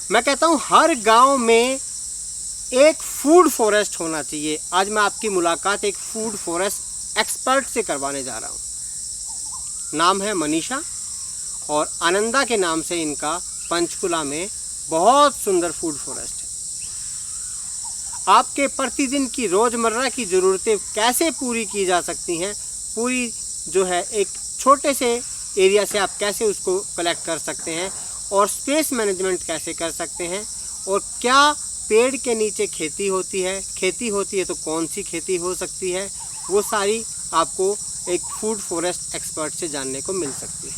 मैं कहता हूँ हर गांव में एक फूड फॉरेस्ट होना चाहिए। आज मैं आपकी मुलाकात एक फूड फॉरेस्ट एक्सपर्ट से करवाने जा रहा हूँ। नाम है मनीषा और आनंदा के नाम से इनका पंचकुला में बहुत सुंदर फूड फॉरेस्ट है। आपके प्रतिदिन की रोज़मर्रा की ज़रूरतें कैसे पूरी की जा सकती हैं, पूरी जो है एक छोटे से एरिया से आप कैसे उसको कलेक्ट कर सकते हैं और स्पेस मैनेजमेंट कैसे कर सकते हैं, और क्या पेड़ के नीचे खेती होती है तो कौन सी खेती हो सकती है, वो सारी आपको एक फूड फॉरेस्ट एक्सपर्ट से जानने को मिल सकती है।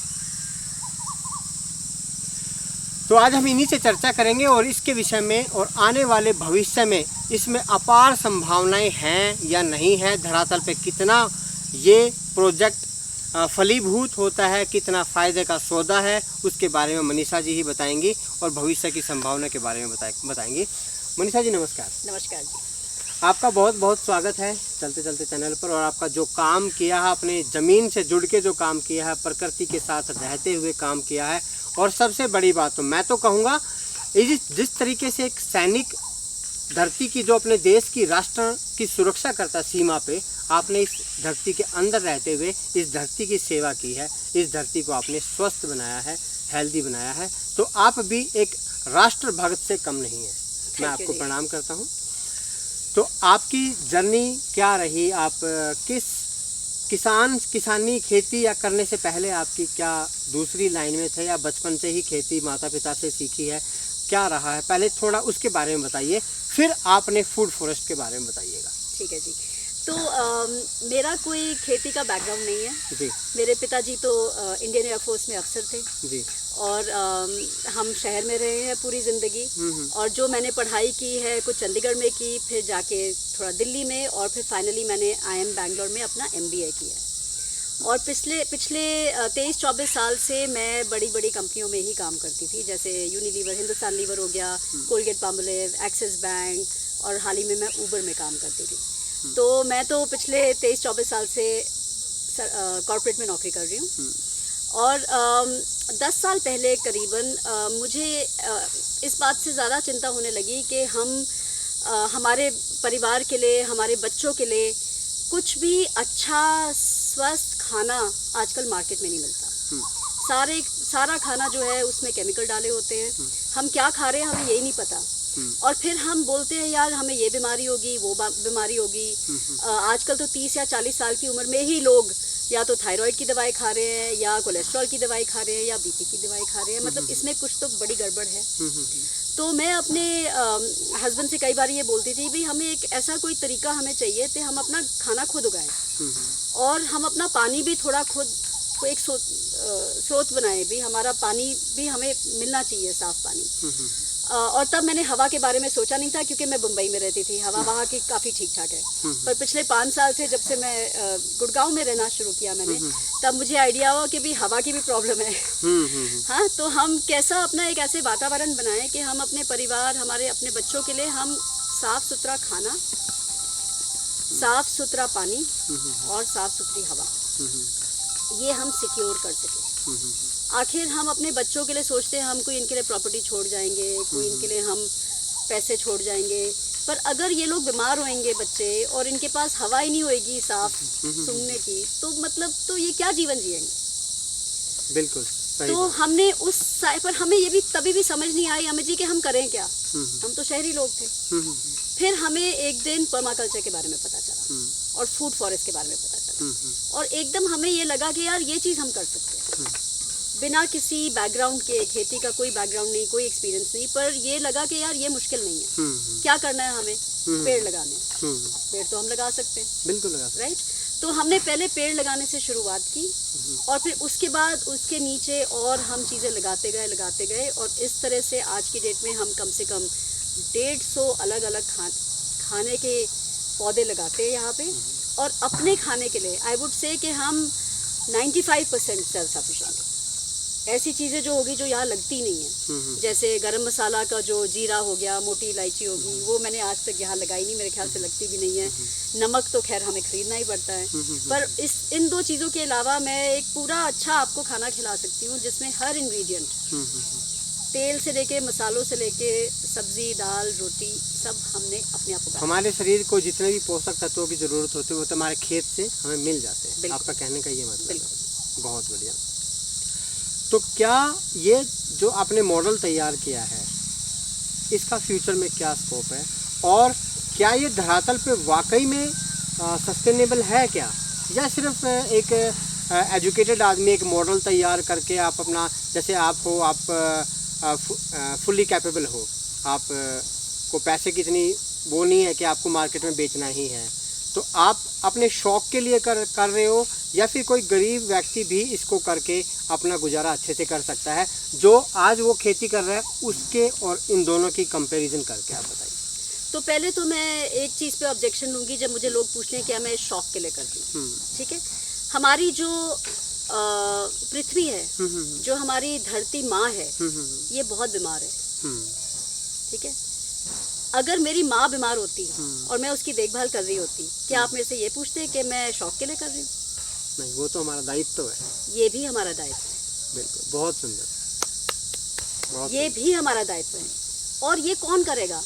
तो आज हम इन्हीं से चर्चा करेंगे और इसके विषय में और आने वाले भविष्य में इसमें अपार संभावनाएं हैं या नहीं है, धरातल पे कितना ये प्रोजेक्ट फलीभूत होता है, कितना फ़ायदे का सौदा है, उसके बारे में मनीषा जी ही बताएंगी और भविष्य की संभावना के बारे में बताएंगी। मनीषा जी नमस्कार। नमस्कार जी। आपका बहुत बहुत स्वागत है चलते चलते चैनल पर। और आपका जो काम किया है, अपने ज़मीन से जुड़ के जो काम किया है, प्रकृति के साथ रहते हुए काम किया है, और सबसे बड़ी बात तो मैं तो कहूँगा जिस तरीके से एक सैनिक धरती की जो अपने देश की राष्ट्र की सुरक्षा करता सीमा पे, आपने इस धरती के अंदर रहते हुए इस धरती की सेवा की है, इस धरती को आपने स्वस्थ बनाया है, हेल्दी बनाया है, तो आप भी एक राष्ट्र भक्त से कम नहीं है। मैं आपको प्रणाम करता हूँ। तो आपकी जर्नी क्या रही, आप किसानी खेती या करने से पहले आपकी क्या दूसरी लाइन में थे, या बचपन से ही खेती माता पिता से सीखी है, क्या रहा है, पहले थोड़ा उसके बारे में बताइए, फिर आपने फूड फॉरेस्ट के बारे में बताइएगा। ठीक है जी। तो मेरा कोई खेती का बैकग्राउंड नहीं है जी। मेरे पिताजी तो इंडियन एयरफोर्स में अफसर थे जी। और हम शहर में रहे हैं पूरी ज़िंदगी। और जो मैंने पढ़ाई की है कुछ चंडीगढ़ में की, फिर जाके थोड़ा दिल्ली में, और फिर फाइनली मैंने IIM बैंगलोर में अपना MBA किया। और पिछले 23-24 साल से मैं बड़ी बड़ी कंपनियों में ही काम करती थी, जैसे यूनिलीवर, हिंदुस्तान लीवर हो गया, कोलगेट पामोलिव, एक्सिस बैंक, और हाल ही में मैं ऊबर में काम करती थी। तो मैं तो पिछले 23-24 साल से कॉर्पोरेट में नौकरी कर रही हूँ। और 10 साल पहले करीबन मुझे इस बात से ज़्यादा चिंता होने लगी कि हम हमारे परिवार के लिए, हमारे बच्चों के लिए कुछ भी अच्छा स्वस्थ खाना आजकल मार्केट में नहीं मिलता। सारा खाना जो है उसमें केमिकल डाले होते हैं। हम क्या खा रहे हैं हमें यही नहीं पता, और फिर हम बोलते हैं यार हमें ये बीमारी होगी, वो बीमारी होगी। आजकल तो 30 या 40 साल की उम्र में ही लोग या तो थायराइड की दवाई खा रहे हैं, या कोलेस्ट्रॉल की दवाई खा रहे हैं, या BP की दवाई खा रहे हैं। मतलब इसमें कुछ तो बड़ी गड़बड़ है। तो मैं अपने हस्बैंड से कई बार ये बोलती थी भी हमें एक ऐसा कोई तरीका हमें चाहिए कि हम अपना खाना खुद उगाएं, और हम अपना पानी भी थोड़ा खुद को एक स्रोत बनाएं भी, हमारा पानी भी हमें मिलना चाहिए, साफ पानी। और तब मैंने हवा के बारे में सोचा नहीं था, क्योंकि मैं मुंबई में रहती थी, हवा वहाँ की काफ़ी ठीक ठाक है। पर पिछले 5 साल से जब से मैं गुड़गांव में रहना शुरू किया मैंने, तब मुझे आइडिया हुआ कि भी हवा की भी प्रॉब्लम है। हाँ, तो हम कैसा अपना एक ऐसे वातावरण बनाएं कि हम अपने परिवार, हमारे अपने बच्चों के लिए हम साफ सुथरा खाना, साफ सुथरा पानी और साफ सुथरी हवा, ये हम सिक्योर कर सकें। आखिर हम अपने बच्चों के लिए सोचते हैं हम कोई इनके लिए प्रॉपर्टी छोड़ जाएंगे, कोई इनके लिए हम पैसे छोड़ जाएंगे, पर अगर ये लोग बीमार होंगे बच्चे और इनके पास हवा ही नहीं होएगी साफ सूंघने की, तो मतलब तो ये क्या जीवन जिएंगे। बिल्कुल सही तो हमने पर हमें ये भी तभी भी समझ नहीं आई हमें जी कि हम करें क्या। हम तो शहरी लोग थे। फिर हमें एक दिन पर्माकल्चर के बारे में पता चला और फूड फॉरेस्ट के बारे में पता चला, और एकदम हमें ये लगा कि यार ये चीज़ हम कर सकते हैं बिना किसी बैकग्राउंड के, खेती का कोई बैकग्राउंड नहीं, कोई एक्सपीरियंस नहीं, पर ये लगा कि यार ये मुश्किल नहीं है। क्या करना है हमें? पेड़ लगाने। पेड़ तो हम लगा सकते हैं, बिल्कुल लगा सकते हैं, राइट। तो हमने पहले पेड़ लगाने से शुरुआत की, और फिर उसके बाद उसके नीचे और हम चीज़ें लगाते गए, और इस तरह से आज की डेट में हम कम से कम 150 अलग अलग खाने के पौधे लगाते हैं यहाँ पे। और अपने खाने के लिए आई वुड से कि हम 95% सेल्फ सफिशिएंट है। ऐसी चीज़ें जो होगी जो यहाँ लगती नहीं है, जैसे गरम मसाला का जो जीरा हो गया, मोटी इलायची होगी, वो मैंने आज तक यहाँ लगाई नहीं, मेरे ख्याल से लगती भी नहीं है। नमक तो खैर हमें खरीदना ही पड़ता है, पर इन 2 चीज़ों के अलावा मैं एक पूरा अच्छा आपको खाना खिला सकती हूँ जिसमें हर इंग्रेडिएंट तेल से लेके मसालों से लेके सब्जी दाल रोटी सब हमने अपने आप उगाया। हमारे शरीर को जितने भी पोषक तत्वों की जरूरत होती है वो तो हमारे खेत से हमें मिल जाते हैं। बिल्कुल। आपका कहने का ये मतलब है। बिल्कुल। बहुत बढ़िया। तो क्या ये जो आपने मॉडल तैयार किया है इसका फ्यूचर में क्या स्कोप है, और क्या ये धरातल पे वाकई में सस्टेनेबल है क्या, या सिर्फ एक एजुकेटेड आदमी एक मॉडल तैयार करके आप अपना, जैसे आप हो, आप फुल्ली कैपेबल हो, आप को पैसे की इतनी वो नहीं है कि आपको मार्केट में बेचना ही है, तो आप अपने शौक के लिए कर रहे हो, या फिर कोई गरीब व्यक्ति भी इसको करके अपना गुजारा अच्छे से कर सकता है जो आज वो खेती कर रहा है उसके और इन दोनों की कंपैरिजन करके आप बताइए। तो पहले तो मैं एक चीज़ पे ऑब्जेक्शन लूँगी, जब मुझे लोग पूछते हैं क्या मैं शौक के लिए करती हूँ। ठीक है, हमारी जो पृथ्वी है, जो हमारी धरती माँ है, ये बहुत बीमार है। ठीक है, अगर मेरी माँ बीमार होती और मैं उसकी देखभाल कर रही होती, क्या आप मेरे से ये पूछते कि मैं शौक के लिए कर रही हूँ? नहीं, वो तो हमारा दायित्व है। ये भी हमारा दायित्व है। बिल्कुल, बहुत सुंदर। ये भी हमारा दायित्व है। और ये कौन करेगा?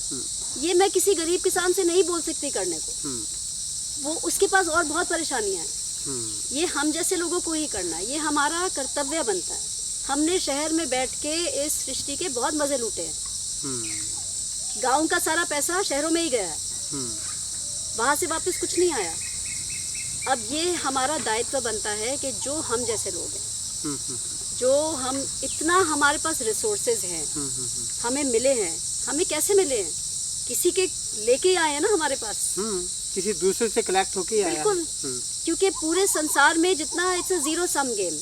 ये मैं किसी गरीब किसान से नहीं बोल सकती करने को। वो उसके पास और बहुत परेशानियां हैं। ये हम जैसे लोगों को ही करना है, ये हमारा कर्तव्य बनता है। हमने शहर में बैठ के इस सृष्टि के बहुत मजे लूटे हैं। गांव का सारा पैसा शहरों में ही गया है, वहां से वापस कुछ नहीं आया। अब ये हमारा दायित्व बनता है कि जो हम जैसे लोग हैं, जो हम इतना हमारे पास रिसोर्सेज हैं, हमें मिले हैं, हमें कैसे मिले हैं? किसी के लेके आए हैं ना हमारे पास, किसी दूसरे से कलेक्ट होके आया। बिल्कुल, क्योंकि पूरे संसार में जितना it's a zero sum game,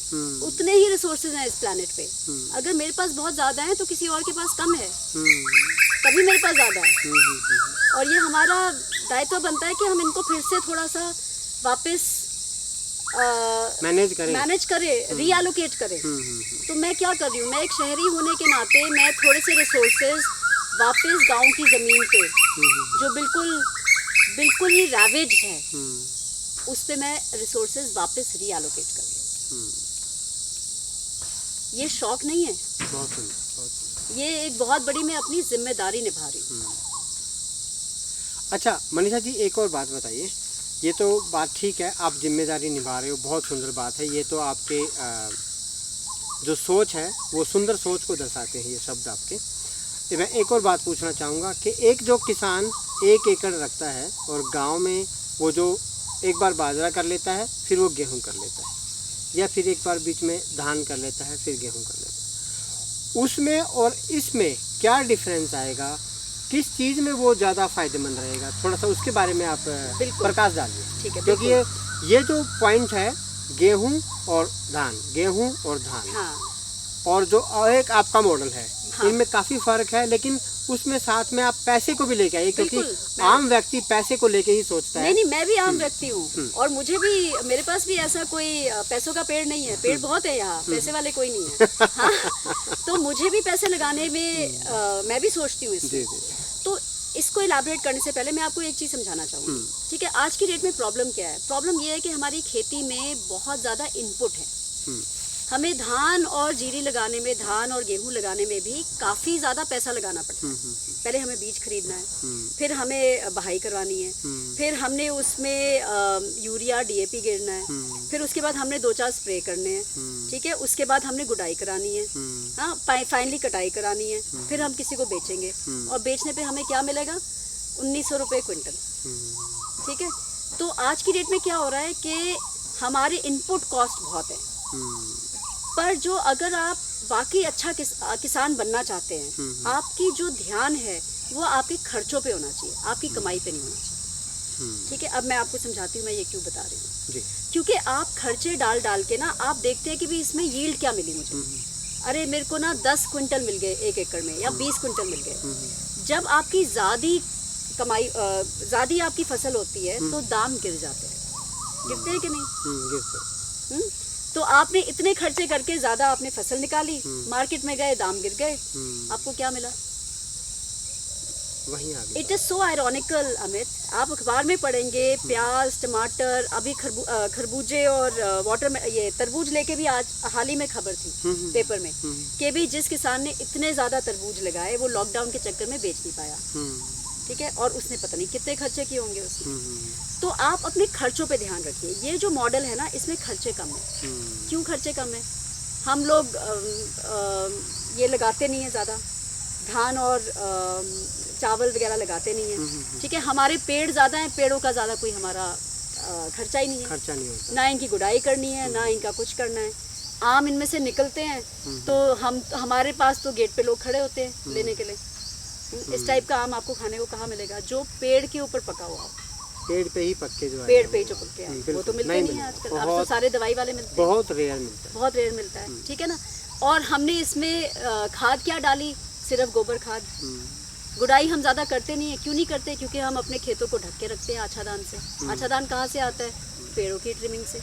उतने ही रिसोर्सेज हैं इस प्लेनेट पे। अगर मेरे पास बहुत ज्यादा है तो किसी और के पास कम है, तभी मेरे पास ज्यादा है। और ये हमारा दायित्व बनता है कि हम इनको फिर से थोड़ा सा वापस मैनेज करें, रीएलोकेट करें। तो मैं क्या कर रही हूँ, मैं एक शहरी होने के नाते मैं थोड़े से रिसोर्सेज वापस गांव की जमीन पे, जो बिल्कुल ही रैवेज्ड है, उस पे मैं रिसोर्सेज वापस रीएलोकेट कर रही हूँ। ये शौक नहीं है, ये एक बहुत बड़ी मैं अपनी जिम्मेदारी निभा रही हूँ। अच्छा मनीषा जी, एक और बात बताइए। ये तो बात ठीक है, आप जिम्मेदारी निभा रहे हो, बहुत सुंदर बात है। ये तो आपके जो सोच है वो सुंदर सोच को दर्शाते हैं ये शब्द आपके। मैं एक और बात पूछना चाहूँगा कि एक जो किसान 1 एकड़ रखता है और गांव में वो जो एक बार बाजरा कर लेता है, फिर वो गेहूं कर लेता है, या फिर एक बार बीच में धान कर लेता है, फिर गेहूं कर लेता है, उसमें और इसमें क्या डिफरेंस आएगा? किस चीज़ में वो ज़्यादा फायदेमंद रहेगा? थोड़ा सा उसके बारे में आप प्रकाश डालिए। ठीक है, क्योंकि ये जो पॉइंट है गेहूं और धान, गेहूं और धान, हाँ। और जो एक आपका मॉडल है, हाँ। इनमें काफ़ी फर्क है, लेकिन उसमें साथ में आप पैसे को भी लेके आइए, क्योंकि आम व्यक्ति पैसे को लेके ही सोचता है। नहीं, मैं भी आम व्यक्ति हूँ, और मुझे भी, मेरे पास भी ऐसा कोई पैसों का पेड़ नहीं है। पेड़ बहुत है यहाँ, पैसे वाले कोई नहीं है। हाँ, तो मुझे भी पैसे लगाने में मैं भी सोचती हूँ इसमें। तो इसको इलाबोरेट करने से पहले मैं आपको एक चीज़ समझाना चाहूँगी। ठीक है, आज की डेट में प्रॉब्लम क्या है? प्रॉब्लम ये है कि हमारी खेती में बहुत ज़्यादा इनपुट है। हमें धान और जीरी लगाने में, धान और गेहूं लगाने में भी काफ़ी ज़्यादा पैसा लगाना पड़ता है। पहले हमें बीज खरीदना है, फिर हमें बहाई करवानी है, फिर हमने उसमें यूरिया DAP गिरना है, फिर उसके बाद हमने 2-4 स्प्रे करने हैं। ठीक है, उसके बाद हमने गुडाई करानी है, हाँ, फाइनली कटाई करानी है, फिर हम किसी को बेचेंगे, और बेचने पे हमें क्या मिलेगा? 1900 रुपये क्विंटल। ठीक है, तो आज की डेट में क्या हो रहा है कि हमारे इनपुट कॉस्ट बहुत है, पर जो अगर आप वाकई अच्छा किसान बनना चाहते हैं, आपकी जो ध्यान है वो आपके खर्चों पे होना चाहिए, आपकी कमाई पे नहीं होना चाहिए। ठीक है, अब मैं आपको समझाती हूँ मैं ये क्यों बता रही हूँ। क्योंकि आप खर्चे डाल के ना आप देखते हैं कि भी इसमें यील्ड क्या मिली मुझे। अरे मेरे को ना 10 क्विंटल मिल गए 1 एकड़ में, या 20 क्विंटल मिल गए। जब आपकी ज़्यादा आपकी फसल होती है तो दाम गिर जाते हैं, गिरते हैं कि नहीं? गिरते। तो आपने इतने खर्चे करके ज्यादा आपने फसल निकाली, मार्केट में गए, दाम गिर गए, आपको क्या मिला? वहीं आ गया। It is so ironical Amit, आप अखबार में पढ़ेंगे प्याज, टमाटर, अभी खरबूजे और वाटर में ये तरबूज लेके भी आज हाल ही में खबर थी पेपर में कि भी जिस किसान ने इतने ज़्यादा तरबूज लगाए वो लॉकडाउन के चक्कर में बेच नहीं पाया, ठीक है, और उसने पता नहीं कितने खर्चे किए होंगे उसने। तो आप अपने खर्चों पे ध्यान रखिए। ये जो मॉडल है ना, इसमें खर्चे कम है। क्यों खर्चे कम है? हम लोग ये लगाते नहीं है ज़्यादा, धान और चावल वगैरह लगाते नहीं है, ठीक है। हमारे पेड़ ज़्यादा हैं, पेड़ों का ज़्यादा कोई हमारा खर्चा ही नहीं है, खर्चा नहीं होता, ना इनकी गुड़ाई करनी है, ना इनका कुछ करना है। आम इनमें से निकलते हैं तो हमारे पास तो गेट पे लोग खड़े होते हैं लेने के लिए। इस टाइप का आम आपको खाने को कहाँ मिलेगा? जो पेड़ के ऊपर पका हुआ हो, पेड़ पे ही पक्के जो है, पेड़ पे ही जो पक्के हैं, वो तो मिलते नहीं है आजकल। अब तो सारे दवाई वाले मिलते हैं, बहुत रेयर मिलता है, बहुत रेयर मिलता है, ठीक है ना। और हमने इसमें खाद क्या डाली? सिर्फ गोबर खाद। गुड़ाई हम ज़्यादा करते नहीं है। क्यों नहीं करते? क्योंकि हम अपने खेतों को ढक के रखते हैं आच्छादान से। आच्छादान कहाँ से आता है? पेड़ों की ट्रिमिंग से,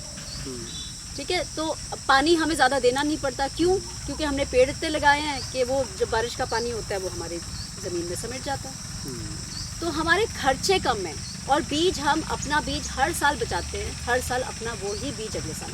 ठीक है। तो पानी हमें ज़्यादा देना नहीं पड़ता। क्यों? क्योंकि हमने पेड़ इतने लगाए हैं कि वो जो बारिश का पानी होता है वो हमारी ज़मीन में समेट जाता है। तो हमारे खर्चे कम हैं। और बीज, हम अपना बीज हर साल बचाते हैं, हर साल अपना वो ही बीज अगले साल